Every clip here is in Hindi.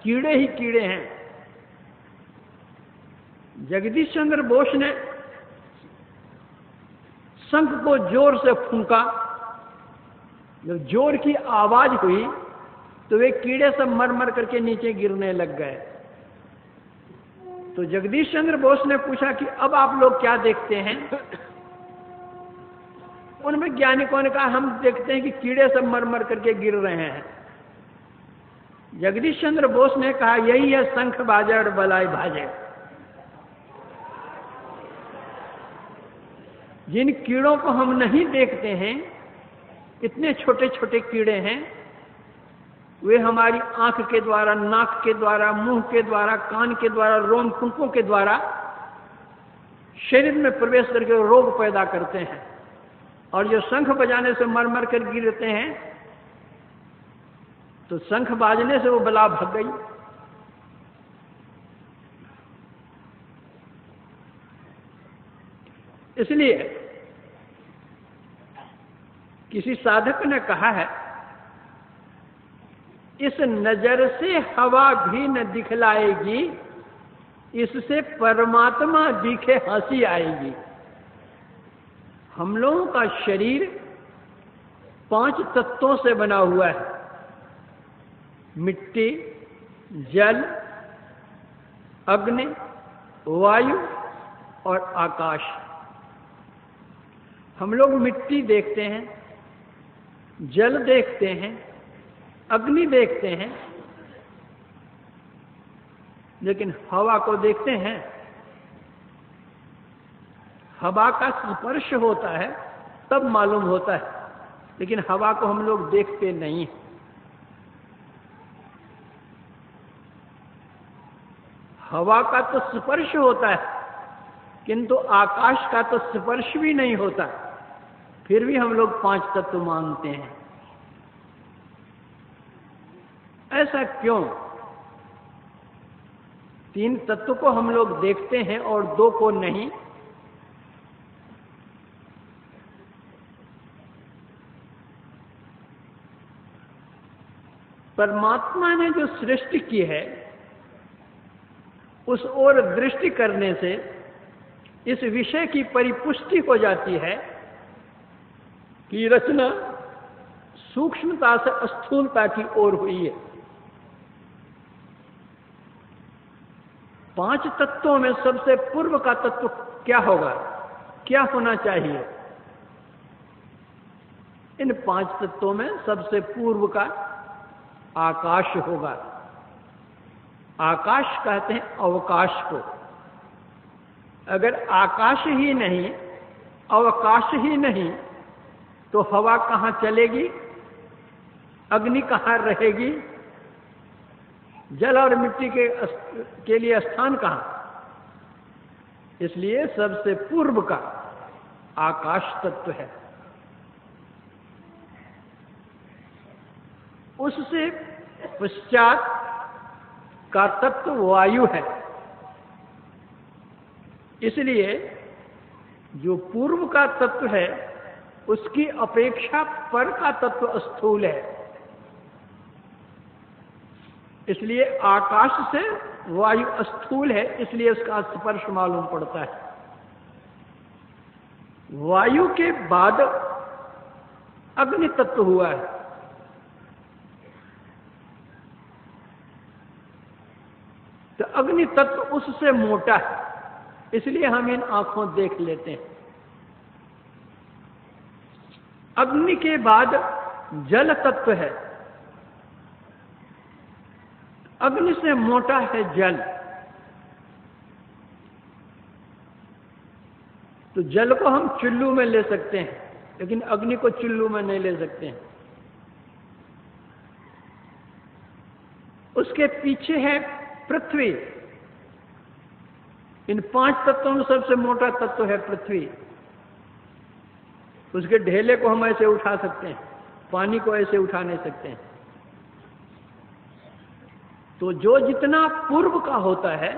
कीड़े ही कीड़े हैं। जगदीश चंद्र बोस ने शंख को जोर से फूंका, जब जोर की आवाज हुई तो वे कीड़े सब मर मर करके नीचे गिरने लग गए। तो जगदीश चंद्र बोस ने पूछा कि अब आप लोग क्या देखते हैं? उन वैज्ञानिकों ने कहा हम देखते हैं कि कीड़े सब मर मर करके गिर रहे हैं। जगदीश चंद्र बोस ने कहा यही है शंख बाजे और बलाई भाजे। जिन कीड़ों को हम नहीं देखते हैं, इतने छोटे छोटे कीड़े हैं, वे हमारी आंख के द्वारा, नाक के द्वारा, मुंह के द्वारा, कान के द्वारा, रोमकूपों के द्वारा शरीर में प्रवेश करके रोग पैदा करते हैं। और जो शंख बजाने से मर मर कर गिरते हैं, तो शंख बाजने से वो बला भाग गई। इसलिए किसी साधक ने कहा है, इस नजर से हवा भी न दिखलाएगी, इससे परमात्मा दिखे हंसी आएगी। हम लोगों का शरीर 5 तत्वों से बना हुआ है, मिट्टी, जल, अग्नि, वायु और आकाश। हम लोग मिट्टी देखते हैं, जल देखते हैं, अग्नि देखते हैं, लेकिन हवा को देखते हैं? हवा का स्पर्श होता है तब मालूम होता है, लेकिन हवा को हम लोग देखते नहीं। हवा का तो स्पर्श होता है, किंतु आकाश का तो स्पर्श भी नहीं होता, फिर भी हम लोग 5 तत्व मानते हैं। ऐसा क्यों? 3 तत्व को हम लोग देखते हैं और 2 को नहीं। परमात्मा ने जो सृष्टि की है, उस ओर दृष्टि करने से इस विषय की परिपुष्टि हो जाती है कि रचना सूक्ष्मता से स्थूलता की ओर हुई है। 5 तत्वों में सबसे पूर्व का तत्व क्या होगा, क्या होना चाहिए? इन 5 तत्वों में सबसे पूर्व का आकाश होगा। आकाश कहते हैं अवकाश को। अगर आकाश ही नहीं, अवकाश ही नहीं, तो हवा कहाँ चलेगी, अग्नि कहाँ रहेगी, जल और मिट्टी के लिए स्थान कहाँ? इसलिए सबसे पूर्व का आकाश तत्व है। उससे पश्चात का तत्व वायु है। इसलिए जो पूर्व का तत्व है, उसकी अपेक्षा पर का तत्व स्थूल है। इसलिए आकाश से वायु स्थूल है, इसलिए उसका स्पर्श मालूम पड़ता है। वायु के बाद अग्नि तत्व हुआ है। तो अग्नि तत्व उससे मोटा है, इसलिए हम इन आंखों देख लेते हैं। अग्नि के बाद जल तत्व है, अग्नि से मोटा है जल। तो जल को हम चुल्लू में ले सकते हैं, लेकिन अग्नि को चुल्लू में नहीं ले सकते हैं। उसके पीछे है पृथ्वी। इन 5 तत्वों में सबसे मोटा तत्व है पृथ्वी। उसके ढेले को हम ऐसे उठा सकते हैं, पानी को ऐसे उठा नहीं सकते हैं। तो जो जितना पूर्व का होता है,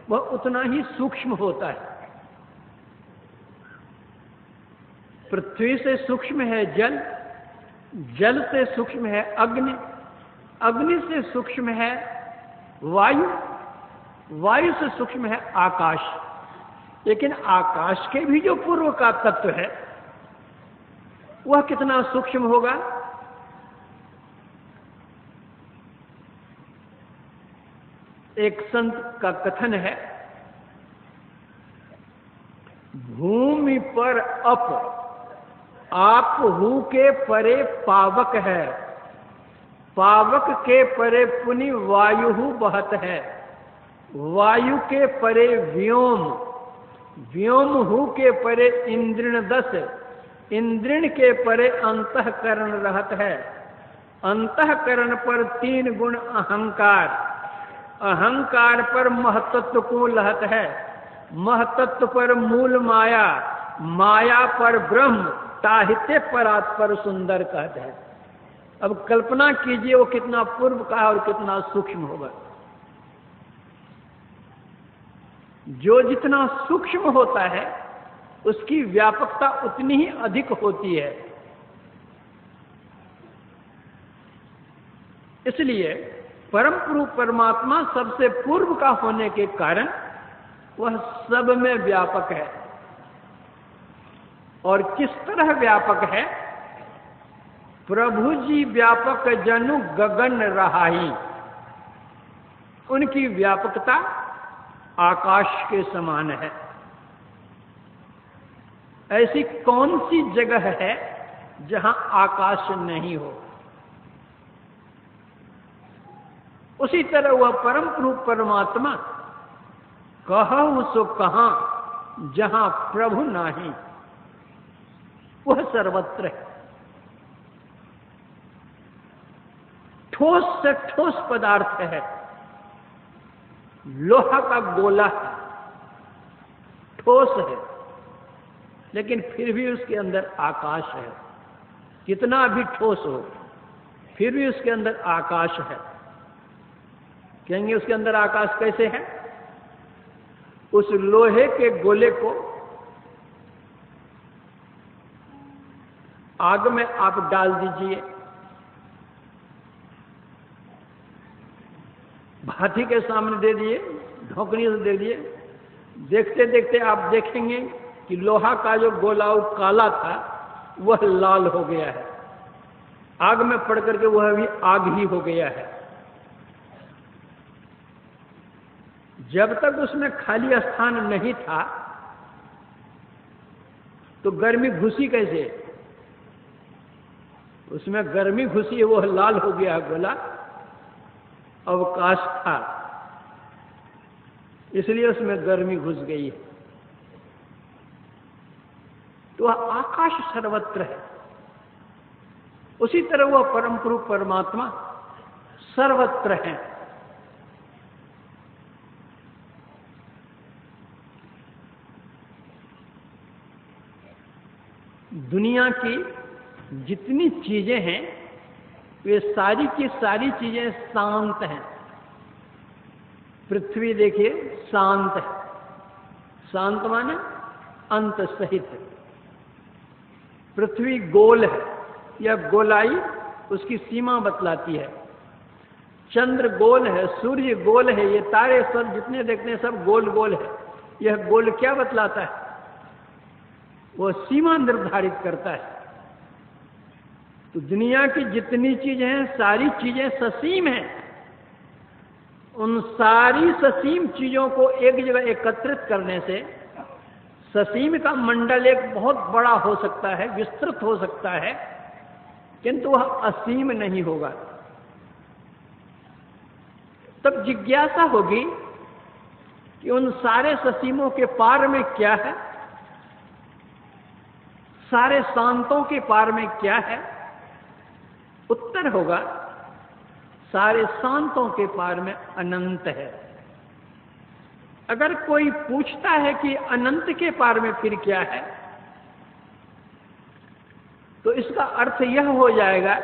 वह उतना ही सूक्ष्म होता है। पृथ्वी से सूक्ष्म है जल, जल से सूक्ष्म है अग्नि, अग्नि से सूक्ष्म है वायु, वायु से सूक्ष्म है आकाश। लेकिन आकाश के भी जो पूर्व का तत्व है वह कितना सूक्ष्म होगा? एक संत का कथन है, भूमि पर आप हु के परे पावक है, पावक के परे पुनि वायु बहत है, वायु के परे व्योम, व्योम हु के परे इंद्रिण दस, इंद्रिण के परे अंतःकरण रहत है, अंतःकरण पर 3 गुण अहंकार, अहंकार पर महतत्व को लहत है, महतत्व पर मूल माया, माया पर ब्रह्म, ताहित्य परात्पर सुंदर कहते हैं। अब कल्पना कीजिए वो कितना पूर्व का है और कितना सूक्ष्म होगा। जो जितना सूक्ष्म होता है उसकी व्यापकता उतनी ही अधिक होती है। इसलिए परम रूप परमात्मा सबसे पूर्व का होने के कारण वह सब में व्यापक है। और किस तरह व्यापक है? प्रभु जी व्यापक जनु गगन रहाई, उनकी व्यापकता आकाश के समान है। ऐसी कौन सी जगह है जहां आकाश नहीं हो? उसी तरह वह परम रूप परमात्मा कहूं सो कहां जहां प्रभु नाही, वह सर्वत्र है। ठोस से ठोस पदार्थ है, लोहा का गोला है, ठोस है, लेकिन फिर भी उसके अंदर आकाश है। कितना भी ठोस हो फिर भी उसके अंदर आकाश है। कहेंगे उसके अंदर आकाश कैसे है? उस लोहे के गोले को आग में आप डाल दीजिए, भाती के सामने दे दिए, ढोकनी से दे दिए, देखते देखते आप देखेंगे कि लोहा का जो गोला काला था वह लाल हो गया है, आग में पड़ करके वह भी आग ही हो गया है। जब तक उसमें खाली स्थान नहीं था तो गर्मी घुसी कैसे? उसमें गर्मी घुसी, वह लाल हो गया गोला, अवकाश था, इसलिए उसमें गर्मी घुस गई है। तो वह आकाश सर्वत्र है। उसी तरह वह परम रूप परमात्मा सर्वत्र है। दुनिया की जितनी चीजें हैं वे सारी की सारी चीजें शांत हैं। पृथ्वी देखिए शांत है, शांत माने अंत सहित है। पृथ्वी गोल है, यह गोलाई उसकी सीमा बतलाती है। चंद्र गोल है, सूर्य गोल है, ये तारे सब जितने देखते हैं सब गोल गोल है। यह गोल क्या बतलाता है? वो सीमा निर्धारित करता है। तो दुनिया की जितनी चीजें हैं सारी चीजें ससीम हैं। उन सारी ससीम चीजों को एक जगह एकत्रित करने से ससीम का मंडल एक बहुत बड़ा हो सकता है, विस्तृत हो सकता है, किंतु वह असीम नहीं होगा। तब जिज्ञासा होगी कि उन सारे ससीमों के पार में क्या है, सारे शांतों के पार में क्या है? उत्तर होगा सारे शांतों के पार में अनंत है। अगर कोई पूछता है कि अनंत के पार में फिर क्या है, तो इसका अर्थ यह हो जाएगा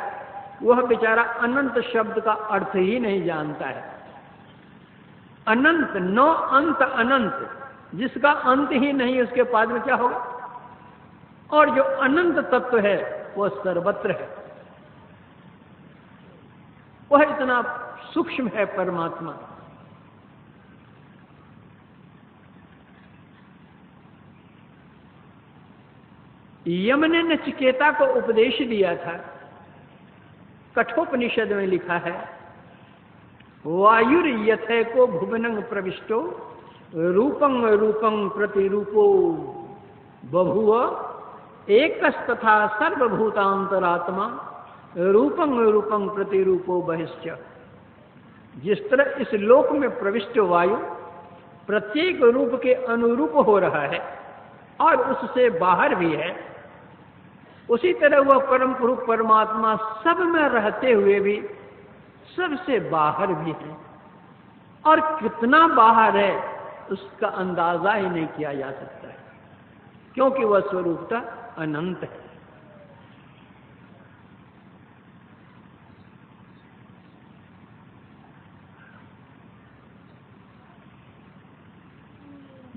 वह बेचारा अनंत शब्द का अर्थ ही नहीं जानता है। अनंत, नो अंत अनंत, जिसका अंत ही नहीं उसके पास में क्या होगा? और जो अनंत तत्व है वह सर्वत्र है। वह इतना सूक्ष्म है परमात्मा। यम ने नचिकेता को उपदेश दिया था। कठोपनिषद में लिखा है, वायुर यथैको भुवनं प्रविष्टो रूपं रूपं प्रतिरूपो बभुव एकस्तथा सर्वभूतांतरात्मा रूपं रूपं प्रतिरूपो बहिश्च। जिस तरह इस लोक में प्रविष्ट वायु प्रत्येक रूप के अनुरूप हो रहा है और उससे बाहर भी है, उसी तरह वह परम पुरुष परमात्मा सब में रहते हुए भी सबसे बाहर भी है। और कितना बाहर है उसका अंदाजा ही नहीं किया जा सकता है, क्योंकि वह स्वरूपता अनंत है।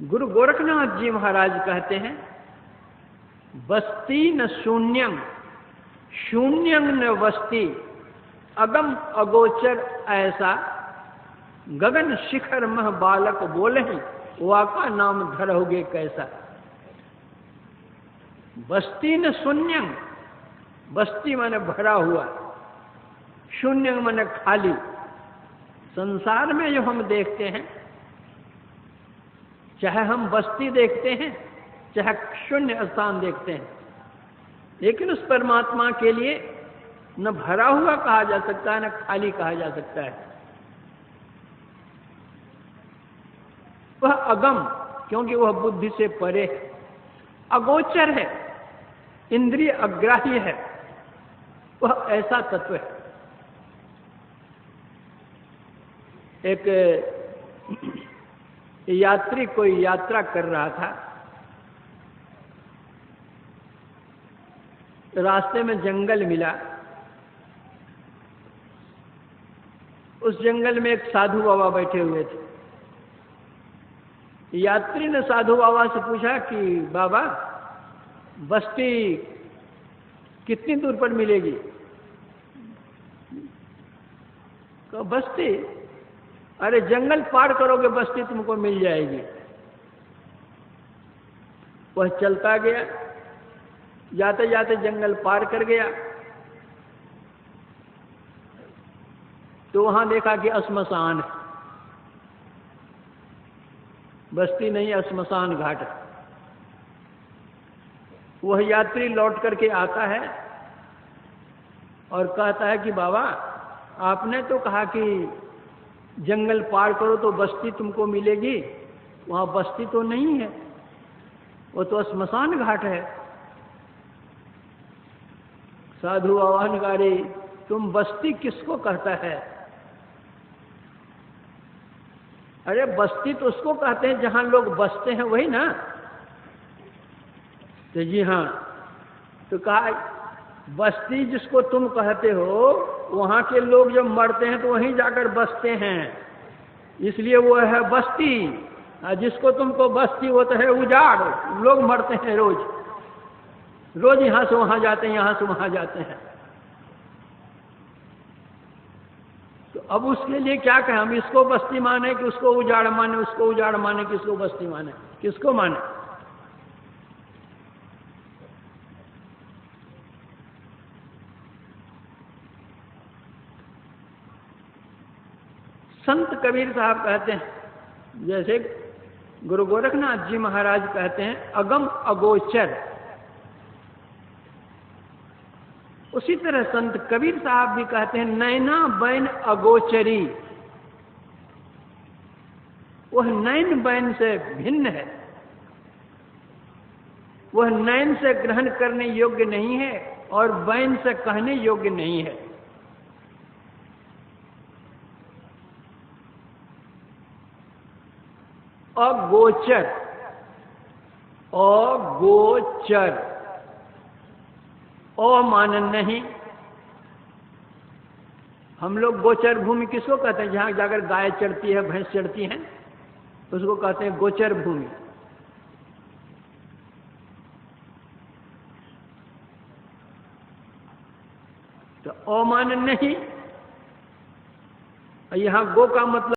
गुरु गोरखनाथ जी महाराज कहते हैं, बस्ती न शून्यं शून्यं न बस्ती, अगम अगोचर ऐसा गगन शिखर मह बालक बोले ही वाका नाम धरोगे कैसा। बस्ती न शून्यं, बस्ती माने भरा हुआ, शून्य माने खाली। संसार में जो हम देखते हैं, चाहे हम बस्ती देखते हैं चाहे शून्य स्थान देखते हैं, लेकिन उस परमात्मा के लिए न भरा हुआ कहा जा सकता है न खाली कहा जा सकता है। वह अगम, क्योंकि वह बुद्धि से परे है, अगोचर है, इंद्रिय अग्राह्य है, वह ऐसा तत्व है। एक यात्री कोई यात्रा कर रहा था, रास्ते में जंगल मिला। उस जंगल में एक साधु बाबा बैठे हुए थे। यात्री ने साधु बाबा से पूछा कि बाबा, बस्ती कितनी दूर पर मिलेगी? तो बस्ती, अरे जंगल पार करोगे बस्ती तुमको मिल जाएगी। वह चलता गया, जाते जाते जंगल पार कर गया तो वहां देखा कि श्मशान है, बस्ती नहीं, श्मशान घाट है। वह यात्री लौट करके आता है और कहता है कि बाबा, आपने तो कहा कि जंगल पार करो तो बस्ती तुमको मिलेगी, वहां बस्ती तो नहीं है, वो तो श्मशान घाट है। साधु बाबा ने कहा, तुम बस्ती किसको कहता है? अरे बस्ती तो उसको कहते हैं जहां लोग बसते हैं, वही ना। तो जी हाँ। तो कहा, बस्ती जिसको तुम कहते हो वहां के लोग जब मरते हैं तो वहीं जाकर बसते हैं, इसलिए वो है बस्ती। जिसको तुमको बस्ती वो तो है उजाड़, लोग मरते हैं रोज रोज, यहां से वहां जाते हैं, यहां से वहां जाते हैं। तो अब उसके लिए क्या कहें हम? इसको बस्ती माने कि उसको उजाड़ माने, उसको उजाड़ माने कि इसको बस्ती माने, किसको माने? संत कबीर साहब कहते हैं, जैसे गुरु गोरखनाथ जी महाराज कहते हैं, अगम अगोचर, उसी तरह संत कबीर साहब भी कहते हैं, नैना बैन अगोचरी। वह नैन बैन से भिन्न है, वह नैन से ग्रहण करने योग्य नहीं है और बैन से कहने योग्य नहीं है। अगोचर, अगोचर, अमानन नहीं। हम लोग गोचर भूमि किसको कहते हैं? जहां जाकर गाय चढ़ती है, भैंस चढ़ती है, उसको कहते हैं गोचर भूमि। तो अमानन नहीं। यहां गो का मतलब